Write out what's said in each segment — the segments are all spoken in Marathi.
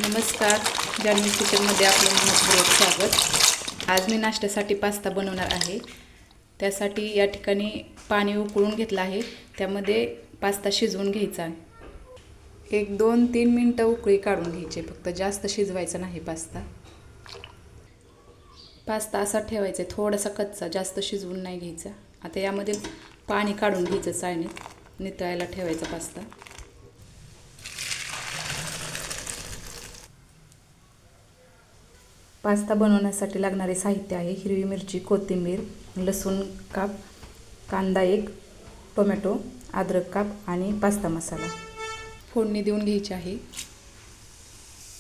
नमस्कार, जान्हवी किचनमध्ये आपलं मनपूर्वक स्वागत। आज मी नाश्त्यासाठी पास्ता बनवणार आहे। त्यासाठी या ठिकाणी पाणी उकळून घेतलं आहे, त्यामध्ये पास्ता शिजवून घ्यायचा आहे। 1-2-3 मिनिटं उकळी काढून घ्यायची, फक्त जास्त शिजवायचा नाही पास्ता। पास्ता असा ठेवायचा, थोडासा कच्चा, जास्त शिजवून नाही घ्यायचा। आता यामध्ये पाणी काढून घ्यायचं, चाळणीत नितळायला ठेवायचा पास्ता। पास्ता बनवण्यासाठी लागणारे साहित्य आहे: हिरवी मिरची, कोथिंबीर, लसूण काप, कांदा 1, टोमॅटो, अद्रक काप आणि पास्ता मसाला। फोडणी देऊन घ्यायची आहे।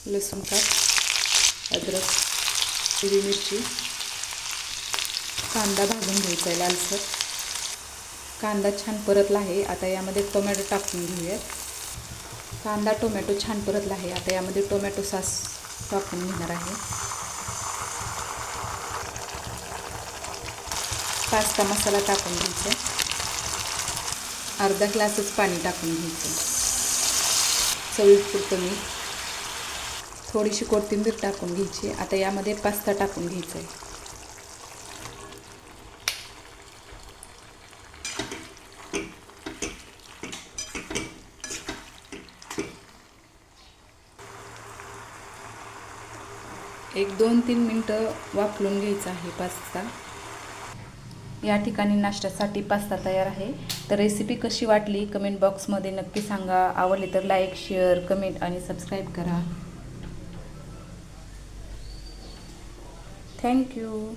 लसूण काप, अद्रक, हिरवी मिरची, कांदा भाजून घ्यायचा आहे लालसर। कांदा छान परतला आहे, आता यामध्ये टोमॅटो टाकून घेऊयात। कांदा टोमॅटो छान परतला आहे, आता यामध्ये टोमॅटो सॉस टाकून घेणार आहे। पास्ता मसाला टाकून घ्यायचा, अर्धा ग्लासच पाणी टाकून घ्यायचं, चवीपुरतं मीठ, थोडीशी कोथिंबीर टाकून घ्यायची। आता यामध्ये पास्ता टाकून घ्यायचा आहे। एक 2-3 मिनिटं वाफलून घ्यायचा आहे पास्ता। या ठिकाणी नाश्त्यासाठी पास्ता तयार आहे। तर रेसिपी कशी वाटली कमेंट बॉक्समध्ये नक्की सांगा। आवडली तर लाईक, शेअर, कमेंट आणि सबस्क्राईब करा। थँक्यू।